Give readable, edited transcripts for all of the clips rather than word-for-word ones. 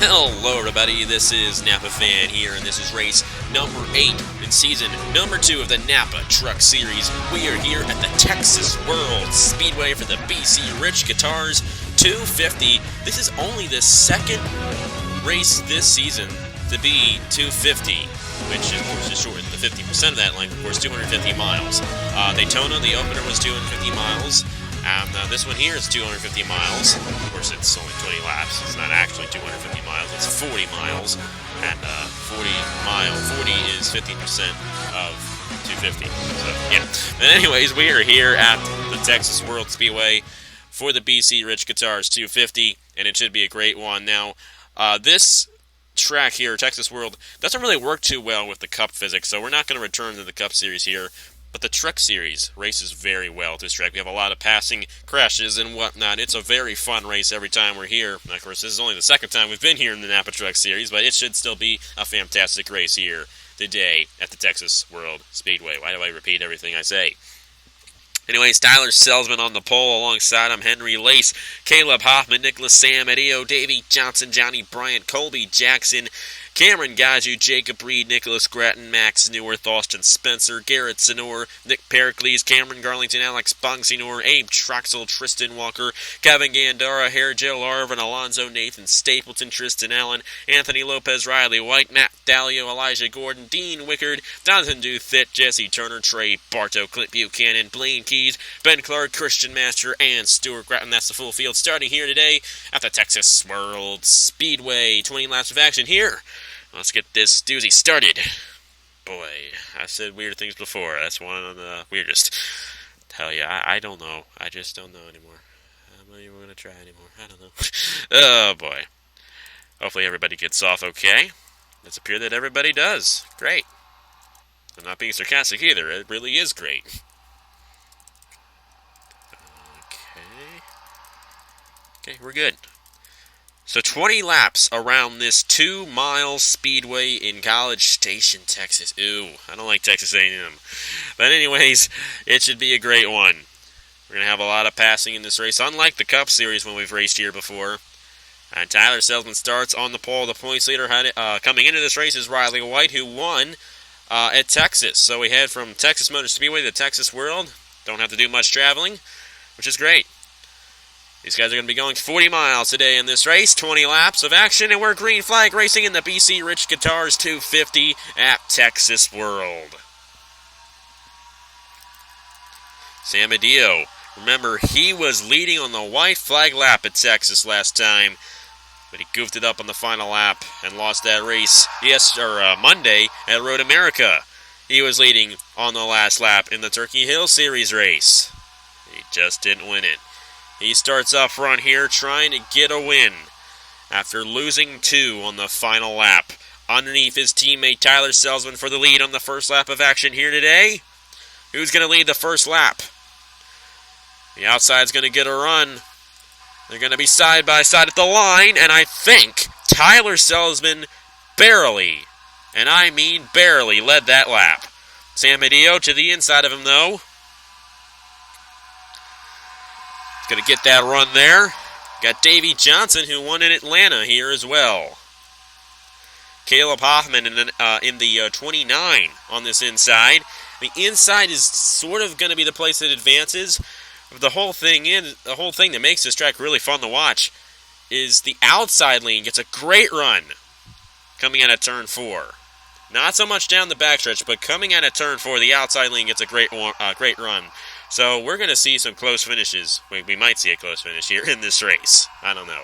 Hello everybody, this is Napa Fan here, and this is race number 8 in season number 2 of the Napa Truck Series. We are here at the Texas World Speedway for the BC Rich Guitars 250. This is only the second race this season to be 250, which of course is short the 50% of that length, of course, 250 miles. Daytona, the opener, was 250 miles. This one here is 250 miles. Of course, it's only 20 laps. It's not actually 250 miles. It's 40 miles. And 40 is 50% of 250. So, yeah. But anyways, we are here at the Texas World Speedway for the BC Rich Guitars 250, and it should be a great one. Now, this track here, Texas World, doesn't really work too well with the Cup physics, so we're not going to return to the Cup Series here. But the Truck Series races very well at this track. We have a lot of passing, crashes, and whatnot. It's a very fun race every time we're here. Of course, this is only the second time we've been here in the Napa Truck Series, but it should still be a fantastic race here today at the Texas World Speedway. Why do I repeat everything I say? Anyways, Tyler Selzman on the pole alongside him, Henry Lace, Caleb Hoffman, Nicholas Sam, Edio, Davey Johnson, Johnny Bryant, Colby Jackson, Cameron Gaju, Jacob Reed, Nicholas Gratton, Max Neuwirth, Austin Spencer, Garrett Sinor, Nick Pericles, Cameron Garlington, Alex Bongsinor, Abe Troxel, Tristan Walker, Kevin Gandara, Harry Joe Larvin, Alonzo Nathan, Stapleton, Tristan Allen, Anthony Lopez, Riley White, Matt Dalio, Elijah Gordon, Dean Wickard, Jonathan Duthitt, Jesse Turner, Trey Bartow, Clint Buchanan, Blaine Keys, Ben Clark, Christian Master, and Stuart Gratton. That's the full field starting here today at the Texas World Speedway. 20 laps of action here. Let's get this doozy started. Boy, I said weird things before. That's one of the weirdest. Tell you, I don't know. I just don't know anymore. I'm not even going to try anymore. I don't know. Oh, boy. Hopefully everybody gets off okay. It's appear that everybody does. Great. I'm not being sarcastic either. It really is great. Okay, we're good. So 20 laps around this 2-mile speedway in College Station, Texas. Ooh, I don't like Texas A&M. But anyways, it should be a great one. We're going to have a lot of passing in this race, unlike the Cup Series when we've raced here before. And Tyler Selzman starts on the pole. The points leader coming into this race is Riley White, who won at Texas. So we head from Texas Motor Speedway to Texas World. Don't have to do much traveling, which is great. These guys are going to be going 40 miles today in this race, 20 laps of action, and we're green flag racing in the BC Rich Guitars 250 at Texas World. Sam Adio, remember, he was leading on the white flag lap at Texas last time, but he goofed it up on the final lap and lost that race Monday at Road America. He was leading on the last lap in the Turkey Hill Series race. He just didn't win it. He starts up front here trying to get a win after losing 2 on the final lap. Underneath his teammate Tyler Selzman for the lead on the first lap of action here today. Who's going to lead the first lap? The outside's going to get a run. They're going to be side by side at the line, and I think Tyler Selzman barely, and I mean barely, led that lap. Sam Adio to the inside of him, though. Going to get that run there. Got Davey Johnson, who won in Atlanta here as well. Caleb Hoffman in the 29 on this inside. The inside is sort of going to be the place that advances. The whole thing that makes this track really fun to watch is the outside lane gets a great run coming out of turn 4. Not so much down the backstretch, but coming out of turn 4, the outside lane gets a great run. So we're going to see some close finishes. We might see a close finish here in this race. I don't know.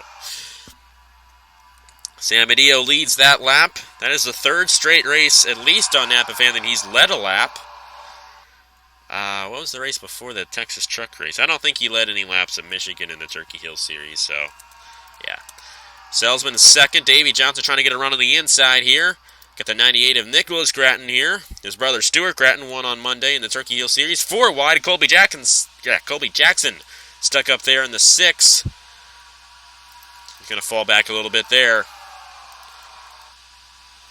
Sam Adio leads that lap. That is the third straight race, at least on Napa Fan, that he's led a lap. What was the race before the Texas Truck race? I don't think he led any laps at Michigan in the Turkey Hill Series, so yeah. Selzman is second. Davey Johnson trying to get a run on the inside here. Got the 98 of Nicholas Gratton here. His brother Stuart Gratton won on Monday in the Turkey Hill Series. 4 wide. Colby Jackson stuck up there in the 6. He's going to fall back a little bit there.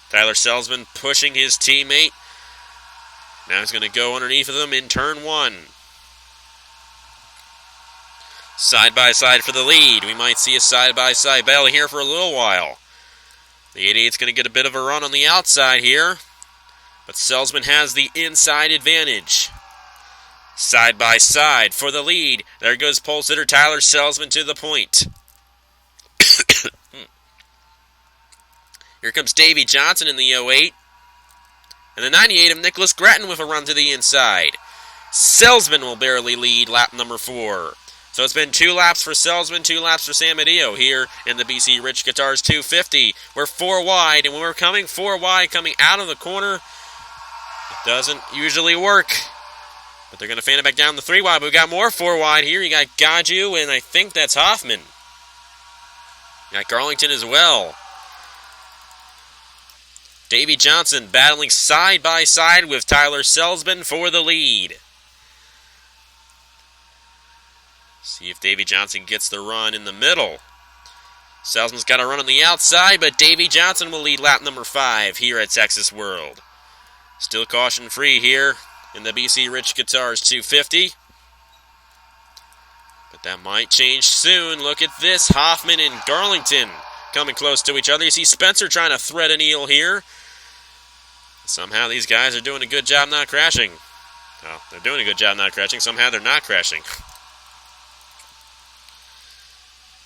Tyler Selzman pushing his teammate. Now he's going to go underneath of them in turn 1. Side by side for the lead. We might see a side by side battle here for a little while. The 88's going to get a bit of a run on the outside here, but Selzman has the inside advantage. Side by side for the lead. There goes pole sitter Tyler Selzman to the point. Here comes Davey Johnson in the 08. And the 98 of Nicholas Grattan with a run to the inside. Selzman will barely lead lap number 4. So it's been 2 laps for Selzman, 2 laps for Sam Adeo here in the BC Rich Guitars 250. We're 4 wide, and when we're coming 4 wide, coming out of the corner, it doesn't usually work. But they're going to fan it back down the 3 wide. But we got more 4 wide here. You got Gaju, and I think that's Hoffman. You got Garlington as well. Davey Johnson battling side by side with Tyler Selzman for the lead. See if Davey Johnson gets the run in the middle. Selzman's got a run on the outside, but Davey Johnson will lead lap number 5 here at Texas World. Still caution free here in the BC Rich Guitars 250. But that might change soon. Look at this. Hoffman and Garlington coming close to each other. You see Spencer trying to thread an eel here. Somehow these guys are doing a good job not crashing. Well, they're doing a good job not crashing. Somehow they're not crashing.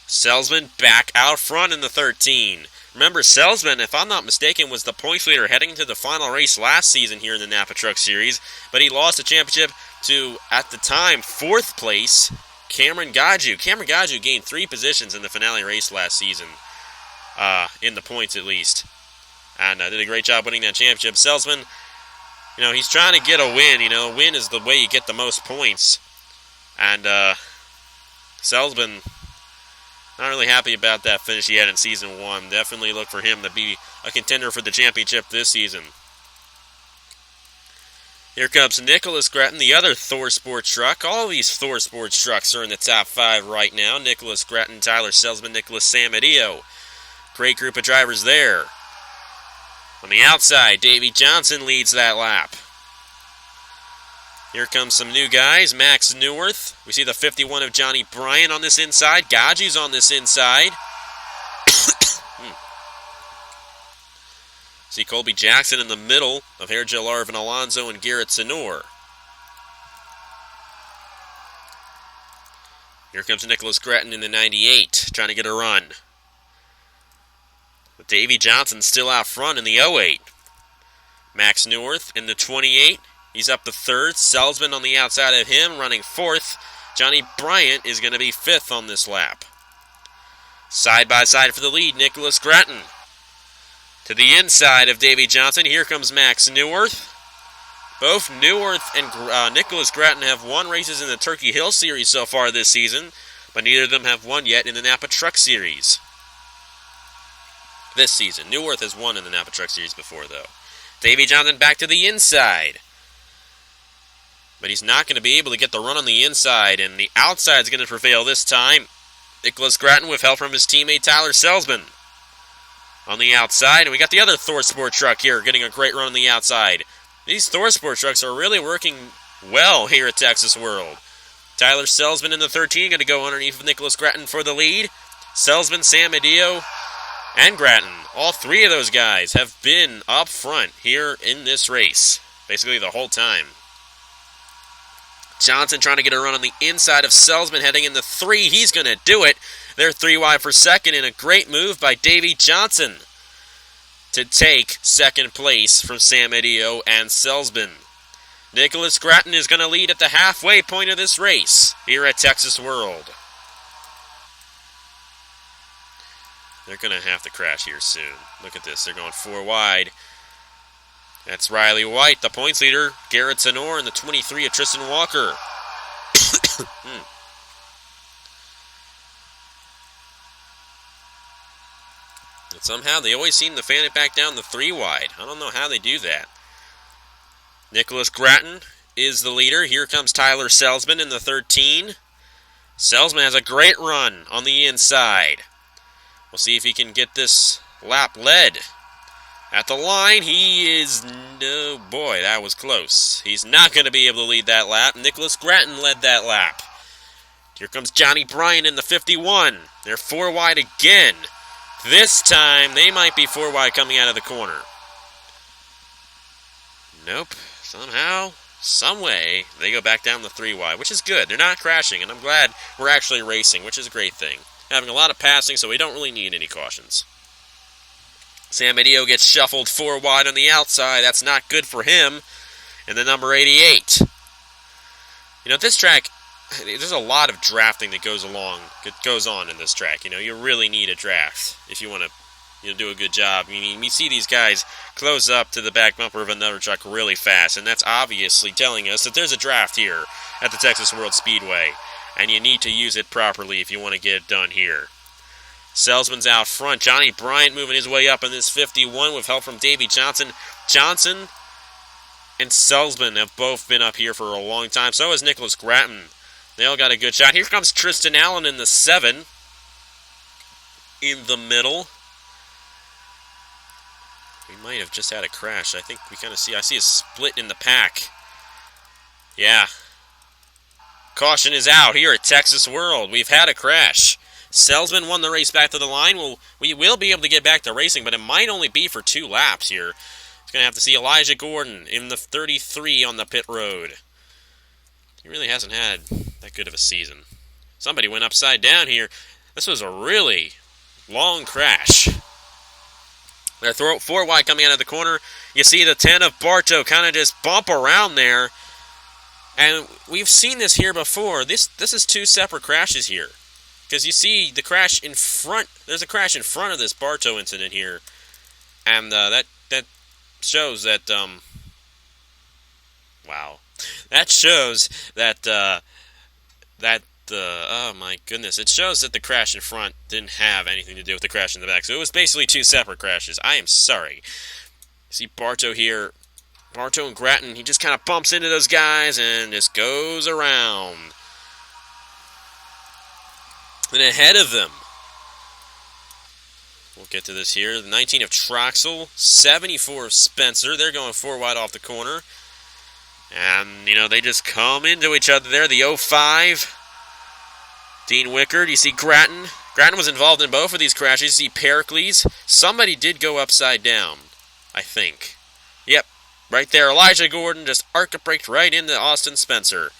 Selzman back out front in the 13. Remember, Selzman, if I'm not mistaken, was the points leader heading into the final race last season here in the Napa Truck Series, but he lost the championship to, at the time, 4th place, Cameron Gaju. Cameron Gaju gained 3 positions in the finale race last season, in the points at least, and did a great job winning that championship. Selzman, he's trying to get a win. A win is the way you get the most points, and Selzman, not really happy about that finish he had in Season 1. Definitely look for him to be a contender for the championship this season. Here comes Nicholas Grattan, the other Thor Sports truck. All of these Thor Sports trucks are in the top 5 right now. Nicholas Grattan, Tyler Selzman, Nicholas Sam Adeo. Great group of drivers there. On the outside, Davey Johnson leads that lap. Here comes some new guys. Max Neuwirth. We see the 51 of Johnny Bryant on this inside. Gaji's on this inside. See Colby Jackson in the middle of Hergel Arvin Alonso and Garrett Senor. Here comes Nicholas Grattan in the 98, trying to get a run. But Davey Johnson still out front in the 08. Max Neuwirth in the 28. He's up to 3rd. Selzman on the outside of him, running 4th. Johnny Bryant is going to be 5th on this lap. Side by side for the lead, Nicholas Grattan. To the inside of Davey Johnson, here comes Max Neuwirth. Both Neuwirth and Nicholas Grattan have won races in the Turkey Hill Series so far this season, but neither of them have won yet in the Napa Truck Series this season. Neuwirth has won in the Napa Truck Series before, though. Davey Johnson back to the inside. But he's not going to be able to get the run on the inside, and the outside is going to prevail this time. Nicholas Grattan with help from his teammate Tyler Selzman on the outside. And we got the other Thor Sport truck here getting a great run on the outside. These Thor Sport trucks are really working well here at Texas World. Tyler Selzman in the 13 going to go underneath of Nicholas Grattan for the lead. Selzman, Sam Adeo, and Grattan. All 3 of those guys have been up front here in this race, basically the whole time. Johnson trying to get a run on the inside of Selzman, heading in the 3. He's going to do it. They're 3 wide for 2nd, and a great move by Davey Johnson to take 2nd place from Sam Adeo and Selzman. Nicholas Grattan is going to lead at the halfway point of this race here at Texas World. They're going to have to crash here soon. Look at this. They're going 4 wide. That's Riley White, the points leader. Garrett Senor, and the 23 of Tristan Walker. And somehow they always seem to fan it back down the 3 wide. I don't know how they do that. Nicholas Grattan is the leader. Here comes Tyler Selzman in the 13. Selzman has a great run on the inside. We'll see if he can get this lap led. At the line, he is, no, boy, that was close. He's not going to be able to lead that lap. Nicholas Grattan led that lap. Here comes Johnny Bryant in the 51. They're 4 wide again. This time, they might be 4 wide coming out of the corner. Nope. Somehow, some way, they go back down the 3 wide, which is good. They're not crashing, and I'm glad we're actually racing, which is a great thing. Having a lot of passing, so we don't really need any cautions. Sam Adio gets shuffled 4 wide on the outside. That's not good for him. And the number 88. You know, this track, there's a lot of drafting that goes on in this track. You know, you really need a draft if you want to do a good job. I mean, you see these guys close up to the back bumper of another truck really fast, and that's obviously telling us that there's a draft here at the Texas World Speedway, and you need to use it properly if you want to get it done here. Salesman's out front. Johnny Bryant moving his way up in this 51 with help from Davey Johnson. Johnson and Salzman have both been up here for a long time. So has Nicholas Gratton. They all got a good shot. Here comes Tristan Allen in the 7. In the middle. We might have just had a crash. I think we kind of see. I see a split in the pack. Yeah. Caution is out here at Texas World. We've had a crash. Salzman won the race back to the line. Well, we will be able to get back to racing, but it might only be for 2 laps here. It's going to have to see Elijah Gordon in the 33 on the pit road. He really hasn't had that good of a season. Somebody went upside down here. This was a really long crash. They're 4 wide coming out of the corner. You see the 10 of Bartow kind of just bump around there. And we've seen this here before. This is 2 separate crashes here. Because you see the crash in front. There's a crash in front of this Bartow incident here. And that shows that, wow. That shows that, oh my goodness. It shows that the crash in front didn't have anything to do with the crash in the back. So it was basically 2 separate crashes. I am sorry. See Bartow here. Bartow and Gratton, he just kind of bumps into those guys and just goes around. And ahead of them, we'll get to this here, the 19 of Troxel, 74 of Spencer. They're going 4 wide off the corner. And, you know, they just come into each other there. The 05, Dean Wickard. You see Gratton. Gratton was involved in both of these crashes. You see Pericles. Somebody did go upside down, I think. Yep, right there. Elijah Gordon just arc-braked right into Austin Spencer.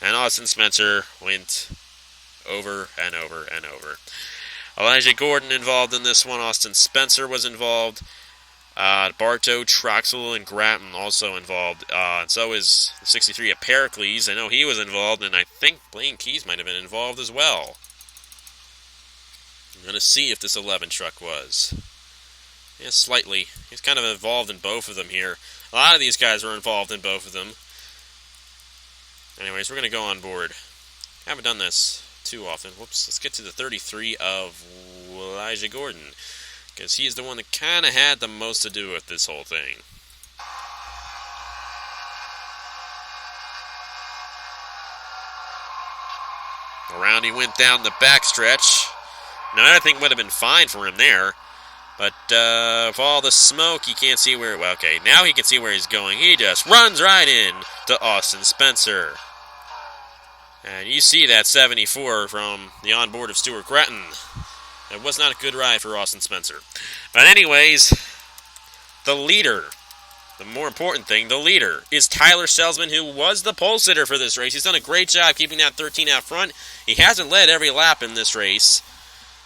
And Austin Spencer went over and over and over. Elijah Gordon involved in this one. Austin Spencer was involved. Bartow, Troxel, and Gratton also involved. And so is the 63 at Pericles. I know he was involved, and I think Blaine Keys might have been involved as well. I'm going to see if this 11 truck was. Yeah, slightly. He's kind of involved in both of them here. A lot of these guys were involved in both of them. Anyways, we're going to go on board. Haven't done this too often. Whoops. Let's get to the 33 of Elijah Gordon, because he's the one that kind of had the most to do with this whole thing. Around he went down the backstretch. Now, I think would have been fine for him there. But with all the smoke, he can't see where... Well, okay, now he can see where he's going. He just runs right in to Austin Spencer. And you see that 74 from the onboard of Stuart Gratton. It was not a good ride for Austin Spencer. But anyways, the leader, the more important thing, the leader, is Tyler Salzman, who was the pole sitter for this race. He's done a great job keeping that 13 out front. He hasn't led every lap in this race,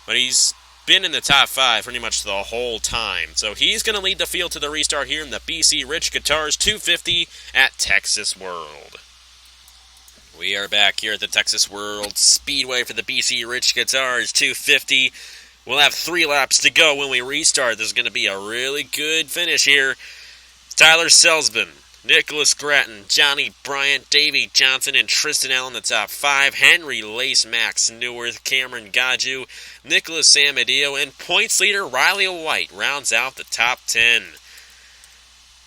but he's been in the top 5 pretty much the whole time. So he's going to lead the field to the restart here in the BC Rich Guitars 250 at Texas World. We are back here at the Texas World Speedway for the BC Rich Guitars 250. We'll have 3 laps to go when we restart. This is going to be a really good finish here. Tyler Salzman, Nicholas Gratton, Johnny Bryant, Davey Johnson, and Tristan Allen the top 5. Henry Lace, Max Neuwirth, Cameron Gaju, Nicholas Amadio, and points leader Riley White rounds out the top 10.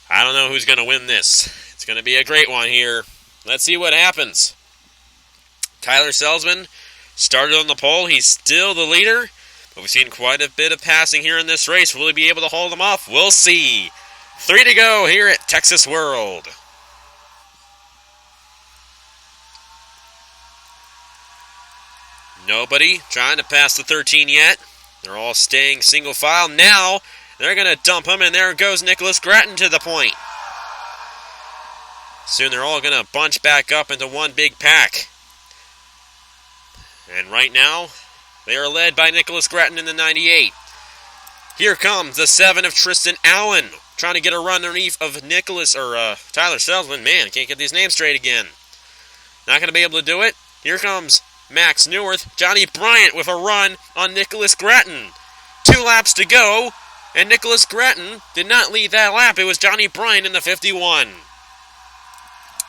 I don't know who's going to win this. It's going to be a great one here. Let's see what happens. Tyler Salzman started on the pole. He's still the leader, but we've seen quite a bit of passing here in this race. Will he be able to hold him off? We'll see. 3 to go here at Texas World. Nobody trying to pass the 13 yet. They're all staying single file. Now they're going to dump him, and there goes Nicholas Gratton to the point. Soon they're all going to bunch back up into one big pack. And right now, they are led by Nicholas Gratton in the 98. Here comes the 7 of Tristan Allen, trying to get a run underneath of Tyler Selzman. Man, can't get these names straight again. Not going to be able to do it. Here comes Max Newworth. Johnny Bryant with a run on Nicholas Gratton. 2 laps to go, and Nicholas Gratton did not lead that lap. It was Johnny Bryant in the 51.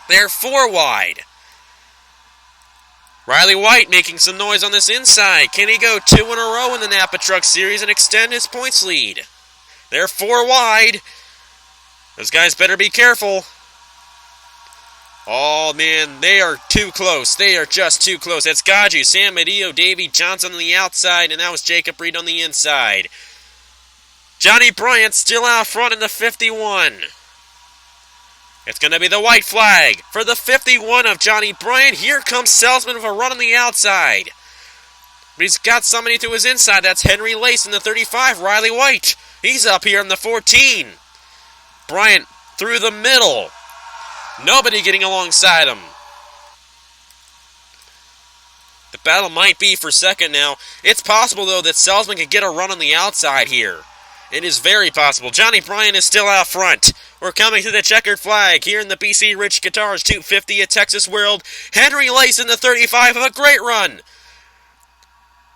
They're 4 wide. Riley White making some noise on this inside. Can he go 2 in a row in the Napa Truck Series and extend his points lead? They're 4 wide. Those guys better be careful. Oh, man, they are too close. They are just too close. That's Gaji, Sam Medeo, Davey Johnson on the outside, and that was Jacob Reed on the inside. Johnny Bryant still out front in the 51. It's going to be the white flag for the 51 of Johnny Bryant. Here comes Selzman with a run on the outside. But he's got somebody to his inside. That's Henry Lace in the 35. Riley White. He's up here in the 14. Bryant through the middle. Nobody getting alongside him. The battle might be for second now. It's possible, though, that Selzman could get a run on the outside here. It is very possible. Johnny Bryant is still out front. We're coming to the checkered flag here in the BC Rich Guitars 250 at Texas World. Henry Lace in the 35 of a great run.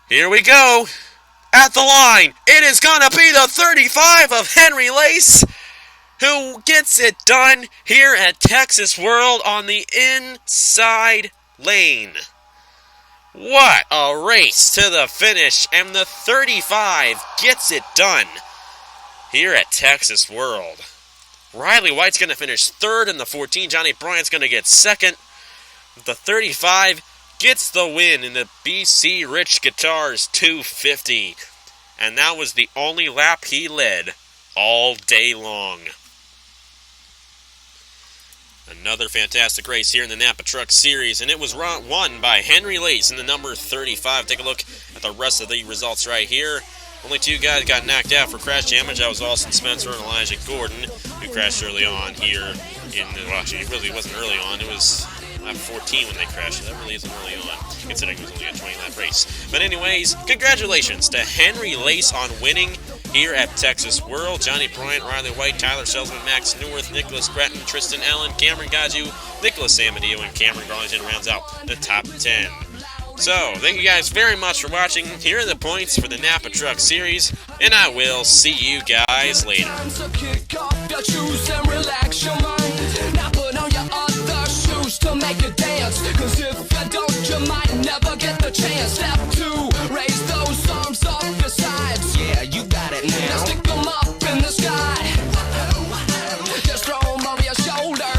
Here we go. At the line, it is going to be the 35 of Henry Lace, who gets it done here at Texas World on the inside lane. What a race to the finish, and the 35 gets it done here at Texas World. Riley White's going to finish 3rd in the 14. Johnny Bryant's going to get 2nd. The 35 gets the win in the BC Rich Guitars 250. And that was the only lap he led all day long. Another fantastic race here in the Napa Truck Series, and it was won by Henry Lace in the number 35. Take a look at the rest of the results right here. Only 2 guys got knocked out for crash damage. That was Austin Spencer and Elijah Gordon, who crashed early on here well, actually, it really wasn't early on. It was lap 14 when they crashed. That really isn't early on, considering it was only a 20-lap race. But anyways, congratulations to Henry Lace on winning here at Texas World. Johnny Bryant, Riley White, Tyler Selzman, Max Newworth, Nicholas Gratton, Tristan Allen, Cameron Gaju, Nicholas Samadillo, and Cameron Garlington rounds out the top 10. So, thank you guys very much for watching. Here are the points for the Napa Truck Series, and I will see you guys later. So kick off your shoes and relax your mind. Now put on your other shoes to make you dance. Cause if you don't, you might never get the chance. Step 2, raise those arms off your sides. Yeah, you got it now. Now stick them up in the sky. Just throw them over your shoulder.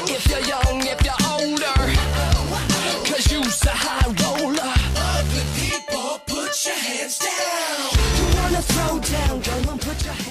If you're young, if you're older. Cause you's a high roller. All good people, put your hands down. You wanna throw down, go and put your hands down.